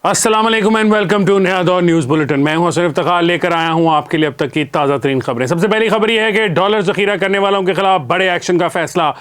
अस्सलाम वालेकुम and welcome to नया दौर न्यूज़ बुलेटिन। मैं हूं सिर्फ इफ्तिखार लेकर आया हूं आपके लिए अब तक की ताज़ा तरीन खबरें। सबसे पहली खबर यह है कि डॉलर जखीरा करने वालों के खिलाफ बड़े एक्शन का फैसला,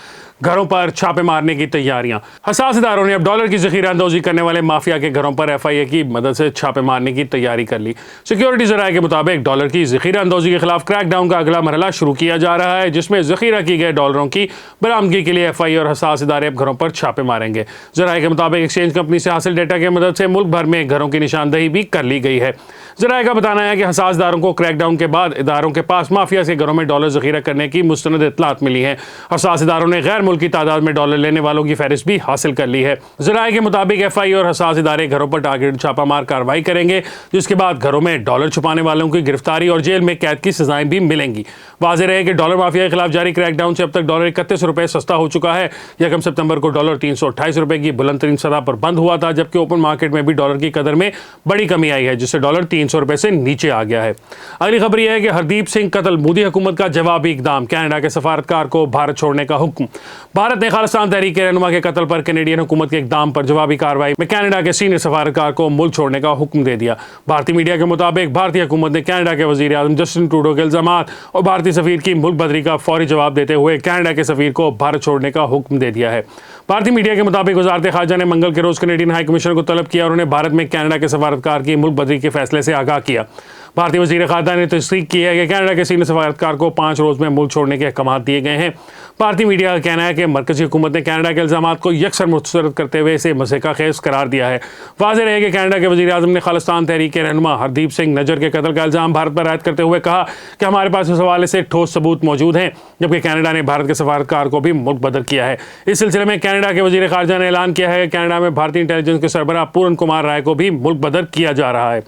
घरों पर छापे मारने की तैयारियां। हसास इदारों ने अब डॉलर की जखीरा अंदोजी करने वाले माफिया के घरों पर FIA की मदद से छापे मारने की तैयारी कर ली। सिक्योरिटी जराये के मुताबिक डॉलर की जखीरा अंदोजी के खिलाफ क्रैकडाउन का अगला मरहला शुरू किया जा रहा है, जिसमें जखीरा की गए डॉलरों की बरामदगी के लिए FIA और हसास इदारे अब घरों पर छापे मारेंगे। जराये के मुताबिक एक्सचेंज कंपनी से हासिल डेटा की मदद से मुल्क भर में घरों की निशानदही भी कर ली गई है। जराये का बताना है कि हसास इदारों को क्रैकडाउन के बाद इदारों के पास माफिया के घरों में डॉलर जखीरा करने की मुस्तनद इत्तलात मिली है। हसास इदारों ने गैर मुल्की तादाद में डॉलर लेने वालों की फहरिस्त भी हासिल कर ली है। जराये के मुताबिक FIA और हसास इदारे घरों पर टारगेटेड छापामार कार्रवाई करेंगे, जिसके बाद घरों में डॉलर छुपाने वालों की गिरफ्तारी और जेल में कैद की सजाएं भी मिलेंगी। वाज़ेह रहे कि डॉलर माफिया के खिलाफ जारी क्रैकडाउन से अब तक डॉलर 31 रुपए सस्ता हो चुका है। 1 सितंबर को डॉलर 328 रुपए की बुलंद तरीन सतह पर बंद हुआ था, जबकि ओपन मार्केट में भी डॉलर की कदर में बड़ी कमी आई है, जिससे डॉलर 300 रुपए से नीचे आ गया है। अगली खबर यह है कि हरदीप सिंह कत्ल, मोदी हुकूमत का जवाबी इकदाम, कनाडा के सफारतकार को भारत छोड़ने का हुक्म। भारत ने खालिस्तान तहरीक के रहनुमा के कत्ल पर कैनेडियन हुकूमत के इकदाम पर जवाबी कार्रवाई में कनाडा के सीनियर सफारतकार को मुल्क छोड़ने का हुक्म दे दिया। भारतीय मीडिया के मुताबिक भारतीय हुकूमत ने कनाडा के वजीर आज़म जस्टिन ट्रूडो के इल्जामात और भारतीय सफीर की मुल्क बदरी का फौरी जवाब देते हुए कनाडा के सफीर को भारत छोड़ने का हुक्म दे दिया है। भारतीय मीडिया के मुताबिक वजारत खारजा ने मंगल के रोज कैनेडियन हाई कमिश्नर को तलब किया और उन्हें भारत में कनाडा के सफारतकार की मुल्क बदरी के फैसले से आगाह किया। भारतीय वजीर खारजा ने तस्दीक की है कि कनाडा के सीनियर सफारतकार को 5 रोज में मुल्क छोड़ने के अहकाम दिए गए हैं। भारतीय मीडिया का कहना है कि मरकजी हुकूमत ने कनाडा के इल्जामात को यकसर मुस्तरद करते हुए इसे मज़ाक़ खेज़ करार दिया है। वाज़ेह रहे कि कनाडा के वज़ीर आज़म ने खालिस्तान तहरीक के रहनुमा हरदीप सिंह नज्जर के कत्ल का इल्ज़ाम भारत पर आयद करते हुए कहा कि हमारे पास इस हवाले से ठोस सबूत मौजूद हैं, जबकि कनाडा ने भारत के सफारतकार को भी मुल्क बदर किया है। इस सिलसिले में कनाडा के वज़ीर खारजा ने ऐलान किया है कि कनाडा में भारतीय इंटेलिजेंस के सरबराह पूर्ण कुमार राय को भी मुल्क बदर किया जा रहा है।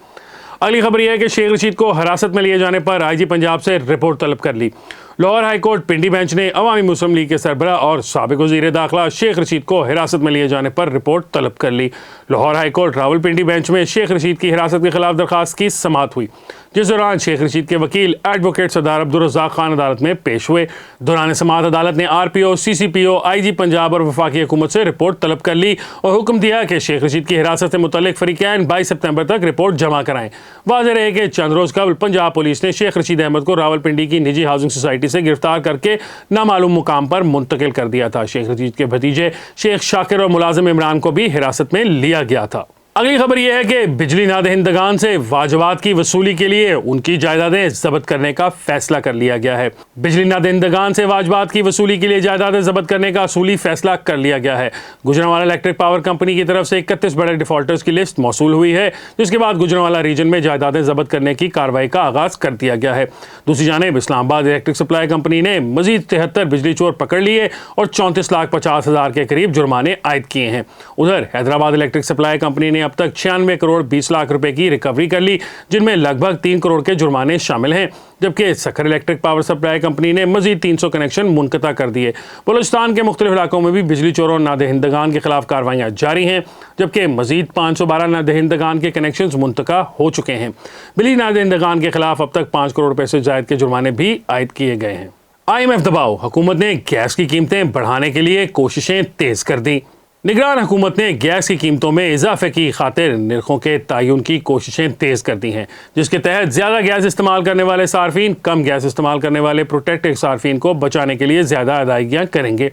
अगली खबर यह है कि शेख रशीद को हिरासत में लिए जाने पर IG पंजाब से रिपोर्ट तलब कर ली। लाहौर हाईकोर्ट पिंडी बेंच ने अवामी मुस्लिम लीग के सरबराह और साबिक वज़ीर दाखिला शेख रशीद को हिरासत में लिए जाने पर रिपोर्ट तलब कर ली। लाहौर हाईकोर्ट रावलपिंडी बेंच में शेख रशीद की हिरासत के खिलाफ दरखास्त की समाअत हुई, जिस दौरान शेख रशीद के वकील एडवोकेट सरदार अब्दुल रज़ाक खान अदालत में पेश हुए। दौरान समाअत अदालत ने RPO, CCPO, IG पंजाब और वफाकी हुकूमत से रिपोर्ट तलब कर ली और हुक्म दिया कि शेख रशीद की हिरासत से मुतल्लिक फरीकैन 22 सितंबर तक रिपोर्ट जमा कराएं। वाज़ेह रहे कि चंद रोज कबल पंजाब पुलिस ने शेख रशीद अहमद को रावलपिंडी की निजी हाउसिंग सोसाइटी से गिरफ्तार करके नामालूम मुकाम पर मुंतकिल कर दिया था। शेख रशीद के भतीजे शेख शाकिर और मुलाजिम इमरान को भी हिरासत में लिया गया था। अगली खबर यह है कि बिजली नादहिंदगान से वाजबात की वसूली के लिए उनकी जायदादें जब्त करने का फैसला कर लिया गया है। बिजली नादहिंदगान से वाजबात की वसूली के लिए जायदादें जब्त करने का असूली फैसला कर लिया गया है। गुजरांवाला इलेक्ट्रिक पावर कंपनी की तरफ से 31 बड़े डिफॉल्टर्स की लिस्ट मौसूल हुई है, जिसके बाद गुजरांवाला रीजन में जायदादें जब्त करने की कार्रवाई का आगाज कर दिया गया है। दूसरी जानिब इस्लामाबाद इलेक्ट्रिक सप्लाई कंपनी ने मजीद 73 बिजली चोर पकड़ लिए और 34,50,000 के करीब जुर्माने आयद किए हैं। उधर हैदराबाद इलेक्ट्रिक सप्लाई कंपनी ने अब तक 96 करोड़ 20 लाख रुपए की रिकवरी कर ली, जिनमें लगभग 3 करोड़ के जुर्माने शामिल हैं, जबकि Sukkur electric power supply company ने मजीद 300 कनेक्शन मुनक़ता कर दिए। बलूचिस्तान के मुख्तलिफ इलाकों में भी बिजली चोरों और नादहिंदगान के खिलाफ कार्रवाइयाँ जारी हैं, जबकि मजीद 512 नादहिंदगान के कनेक्शन मुंतका हो चुके हैं। बिजली नादहिंदगान के खिलाफ अब तक 5 करोड़ रुपए से ज़ायद के जुर्माने भी आयद किए गए हैं। IMF दबाव, हुकूमत ने गैस की कीमतें बढ़ाने के लिए कोशिशें तेज कर दी। निगरान हुकूमत ने गैस की कीमतों में इजाफे की खातिर निर्खों के तयन की कोशिशें तेज़ कर दी हैं, जिसके तहत ज़्यादा गैस इस्तेमाल करने वाले सार्फिन कम गैस इस्तेमाल करने वाले प्रोटेक्टेड सार्फिन को बचाने के लिए ज़्यादा अदायगियाँ करेंगे।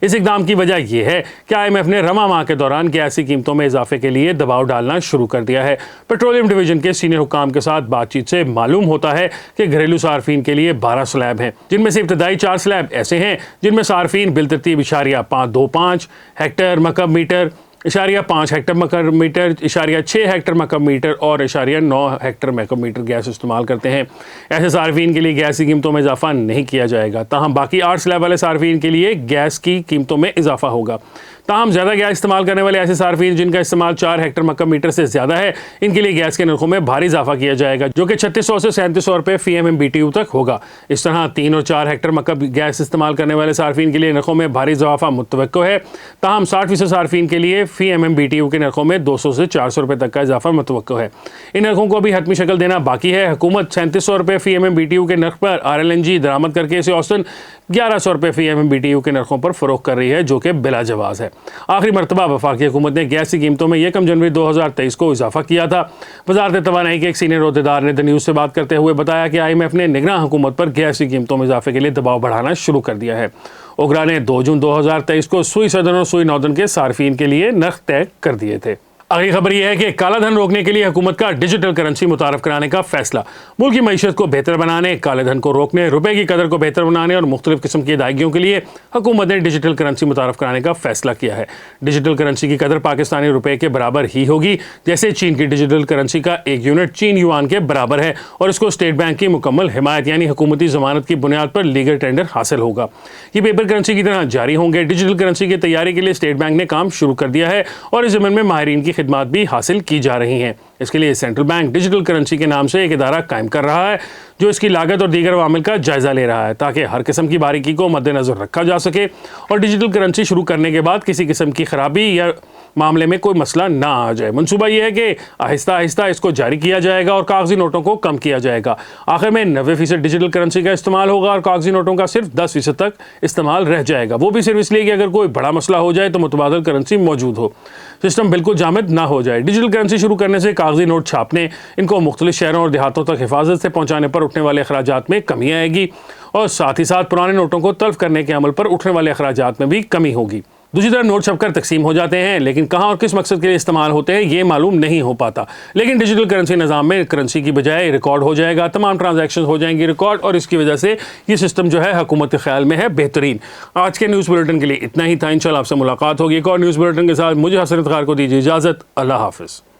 इस इकदाम की वजह यह है कि IMF ने रवा माह के दौरान गैस की कीमतों में इजाफे के लिए दबाव डालना शुरू कर दिया है। पेट्रोलियम डिवीजन के सीनियर हुकाम के साथ बातचीत से मालूम होता है कि घरेलू सार्फिन के लिए 12 स्लैब हैं, जिनमें से इब्तदाई 4 स्लैब ऐसे हैं जिनमें सार्फिन बिलतरतीब *525 हेक्टर मकब मीटर, *5 हेक्टर मकब मीटर, *6 हेक्टर मकब मीटर और *9 हेक्टर मकब मीटर गैस इस्तेमाल करते हैं। ऐसे सार्फिन के लिए गैस की कीमतों में इजाफा नहीं किया जाएगा। ताहम बाकी 8 स्लैब वाले सार्फिन के लिए गैस की कीमतों में इजाफा होगा। ताहम ज़्यादा गैस इस्तेमाल करने वाले ऐसे सार्फिन जिनका इस्तेमाल 4 हेक्टर मकब मीटर से ज़्यादा है, इनके लिए गैस के नरखों में भारी इजाफा किया जाएगा, जो कि 3600 से 3700 रुपये फी MMBTU तक होगा। इस तरह 3 और 4 हेक्टर मकब गैस इस्तेमाल करने वाले सार्फिन के लिए नरखों में भारी इजाफा मुतवक्को है। ताहम 60% सार्फिन के लिए फी MMBTU के नरखों में 200 से 400 रुपये तक का इजाफा मुतवक्को है। इन नरखों को अभी हतमी शक्ल देना बाकी है। हुकूमत 3700 रुपये फी MMBTU के नर्ख पर RLNG दरामद करके इसे औसतन 1100 रुपये फी MMBTU के नरखों पर फरोख्त कर रही है, जो कि बिला जवाज़ है। आखिरी मरतबा वफाकी हुकूमत ने गैस की कीमतों में 1 जनवरी 2023 को इजाफा किया था। वजारत तवानाई के एक सीनियर अहदेदार ने द न्यूज़ से बात करते हुए बताया कि IMF ने निगरान हुकूमत पर गैस की कीमतों में इजाफे के लिए दबाव बढ़ाना शुरू कर दिया है। ओगरा ने 2 जून 2023 को सुई सदन और सुई नौदन के सार्फिन के लिए नर्ख तय कर दिए थे। अगली खबर यह है कि काला धन रोकने के लिए हुकूमत का डिजिटल करेंसी मुतारफ कराने का फैसला। मुल्क की मईशत को बेहतर बनाने, काले धन को रोकने, रुपए की कदर को बेहतर बनाने और मुख्तलिफ किस्म की अदायगियों के लिए हुकूमत ने डिजिटल करेंसी मुतारफ कराने का फैसला किया है। डिजिटल करेंसी की कदर पाकिस्तानी रुपए के बराबर ही होगी, जैसे चीन की डिजिटल करेंसी का 1 यूनिट चीन युआन के बराबर है और इसको स्टेट बैंक की मुकम्मल हिमायत यानी हुकूमती जमानत की बुनियाद पर लीगल टेंडर हासिल होगा। ये पेपर करेंसी की तरह जारी होंगे। डिजिटल करेंसी की तैयारी के लिए स्टेट बैंक ने काम शुरू कर दिया है और इस ज़मीन में माहिरीन की खिदमात भी हासिल की जा रही हैं। इसके लिए सेंट्रल बैंक डिजिटल करेंसी के नाम से एक इदारा कायम कर रहा है जो इसकी लागत और दीगर अवामिल का जायजा ले रहा है ताकि हर किस्म की बारीकी को मद्देनजर रखा जा सके और डिजिटल करेंसी शुरू करने के बाद किसी किस्म की खराबी या मामले में कोई मसला ना आ जाए। मंसूबा यह है कि आहिस्ता आहिस्ता इसको जारी किया जाएगा और कागजी नोटों को कम किया जाएगा। आखिर में 90% डिजिटल करेंसी का इस्तेमाल होगा और कागजी नोटों का सिर्फ 10% तक इस्तेमाल रह जाएगा, वो भी सिर्फ इसलिए कि अगर कोई बड़ा मसला हो जाए तो मुतबादल करेंसी मौजूद हो, सिस्टम बिल्कुल जामिद ना हो जाए। डिजिटल करेंसी शुरू करने से कागजी नोट छापने, इनको मुख्तलिफ शहरों और देहातों तक हिफाजत से पहुँचाने पर उठने वाले अखराजात में कमी आएगी और साथ ही साथ पुराने नोटों को तल्फ करने के अमल पर उठने वाले अखराजात में भी कमी होगी। दूसरी तरफ नोट छपकर तकसीम हो जाते हैं लेकिन कहाँ और किस मकसद के लिए इस्तेमाल होते हैं ये मालूम नहीं हो पाता। लेकिन डिजिटल करेंसी निज़ाम में करेंसी की बजाय रिकॉर्ड हो जाएगा, तमाम ट्रांजैक्शन हो जाएंगी रिकॉर्ड और इसकी वजह से ये सिस्टम जो है हुकूमत के ख्याल में है बेहतरीन। आज के न्यूज़ बुलेटिन के लिए इतना ही था। इंशाल्लाह आपसे मुलाकात होगी एक और न्यूज़ बुलेटिन के साथ। मुझे हसन इफ्तिखार को दीजिए इजाज़त। अल्लाह हाफिज़।